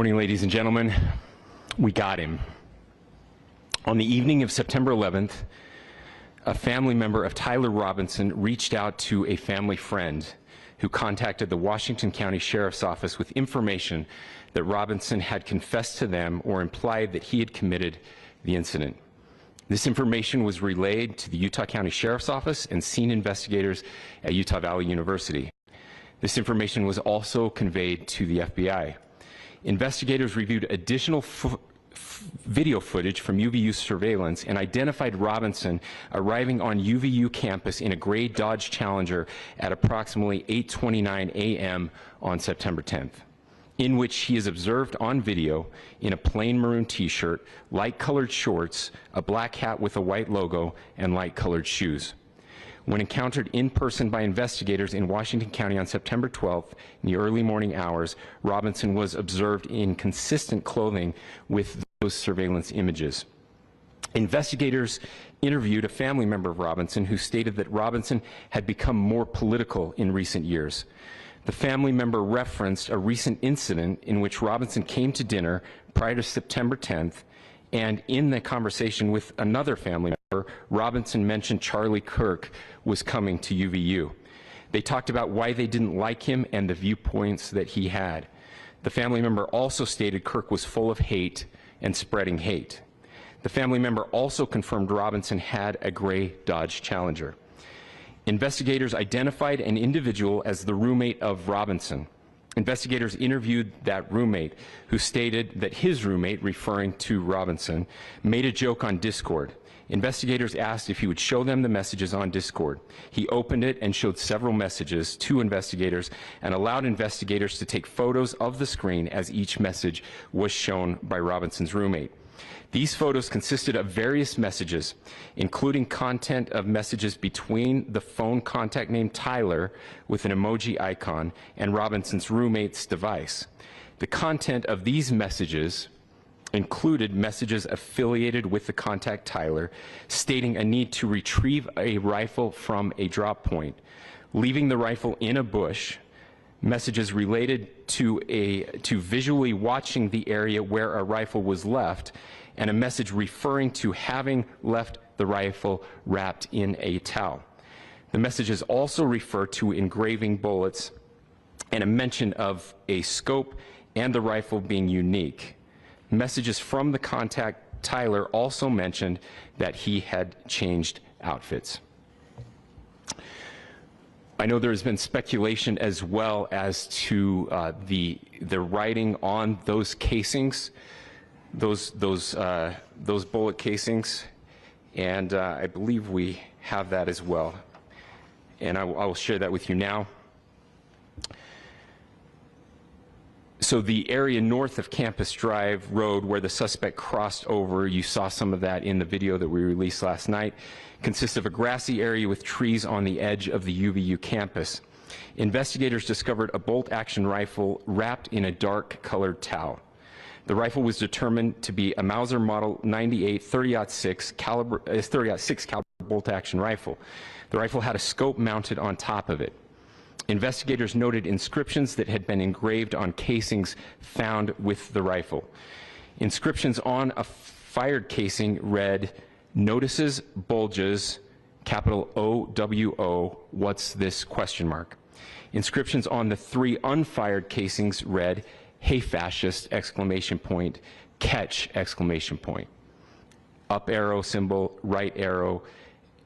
morning, ladies and gentlemen. We got him. On the evening of September 11th, a family member of Tyler Robinson reached out to a family friend who contacted the Washington County Sheriff's Office with information that Robinson had confessed to them or implied that he had committed the incident. This information was relayed to the Utah County Sheriff's Office and scene investigators at Utah Valley University. This information was also conveyed to the FBI. Investigators reviewed additional video footage from UVU surveillance and identified Robinson arriving on UVU campus in a gray Dodge Challenger at approximately 8:29 a.m. on September 10th, in which he is observed on video in a plain maroon t-shirt, light-colored shorts, a black hat with a white logo, and light-colored shoes. When encountered in person by investigators in Washington County on September 12th in the early morning hours, Robinson was observed in consistent clothing with those surveillance images. Investigators interviewed a family member of Robinson who stated that Robinson had become more political in recent years. The family member referenced a recent incident in which Robinson came to dinner prior to September 10th, and in the conversation with another family member, Robinson mentioned Charlie Kirk was coming to UVU. They talked about why they didn't like him and the viewpoints that he had. The family member also stated Kirk was full of hate and spreading hate. The family member also confirmed Robinson had a gray Dodge Challenger. Investigators identified an individual as the roommate of Robinson. Investigators interviewed that roommate, who stated that his roommate, referring to Robinson, made a joke on Discord. Investigators asked if he would show them the messages on Discord. He opened it and showed several messages to investigators and allowed investigators to take photos of the screen as each message was shown by Robinson's roommate. These photos consisted of various messages, including content of messages between the phone contact named Tyler with an emoji icon and Robinson's roommate's device. The content of these messages included messages affiliated with the contact Tyler, stating a need to retrieve a rifle from a drop point, leaving the rifle in a bush, messages related to visually watching the area where a rifle was left, and a message referring to having left the rifle wrapped in a towel. The messages also refer to engraving bullets and a mention of a scope and the rifle being unique. Messages from the contact Tyler also mentioned that he had changed outfits. I know there's been speculation as well as to the writing on those casings, those bullet casings, and I believe we have that as well. And I will share that with you now. So the area north of Campus Drive Road where the suspect crossed over, you saw some of that in the video that we released last night, consists of a grassy area with trees on the edge of the UVU campus. Investigators discovered a bolt-action rifle wrapped in a dark-colored towel. The rifle was determined to be a Mauser Model 98 30-06 caliber bolt-action rifle. The rifle had a scope mounted on top of it. Investigators noted inscriptions that had been engraved on casings found with the rifle. Inscriptions on a fired casing read, "Notices, bulges, capital OWO, what's this?" ? Inscriptions on the 3 unfired casings read, "Hey fascist!" ! Catch! ! Up arrow symbol, right arrow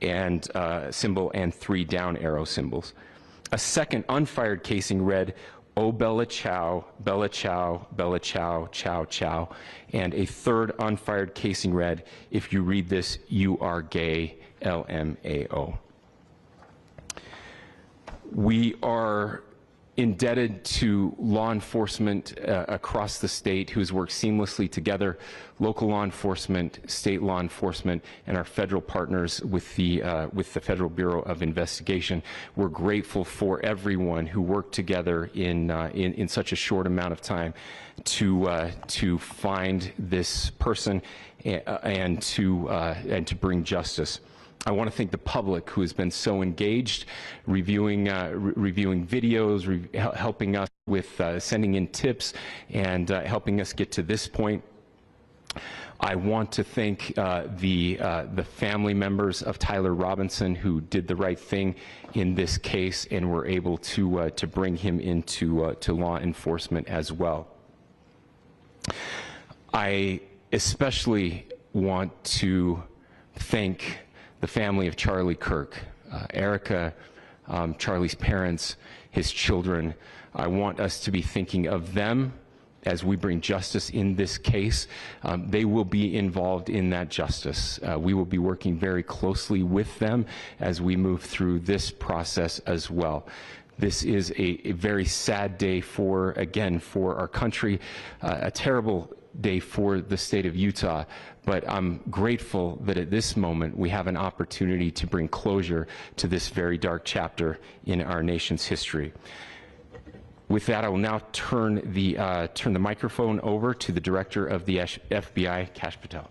and symbol, and 3 down arrow symbols. A second unfired casing read, "Oh Bella Chow, Bella Chow, Bella Chow, Chow Chow," and a third unfired casing read, "If you read this, you are gay, LMAO." We are indebted to law enforcement across the state who has worked seamlessly together, local law enforcement, state law enforcement, and our federal partners with the Federal Bureau of Investigation. We're grateful for everyone who worked together in such a short amount of time to find this person and to bring justice. I want to thank the public who has been so engaged, reviewing videos, helping us with sending in tips, and helping us get to this point. I want to thank the family members of Tyler Robinson who did the right thing in this case and were able to bring him into to law enforcement as well. I especially want to thank the family of Charlie Kirk, Erica, Charlie's parents, his children. I want us to be thinking of them as we bring justice in this case. They will be involved in that justice. We will be working very closely with them as we move through this process as well. This is a very sad day for our country, a terrible day for the state of Utah, but I'm grateful that at this moment we have an opportunity to bring closure to this very dark chapter in our nation's history. With that, I will now turn the microphone over to the Director of the FBI, Kash Patel.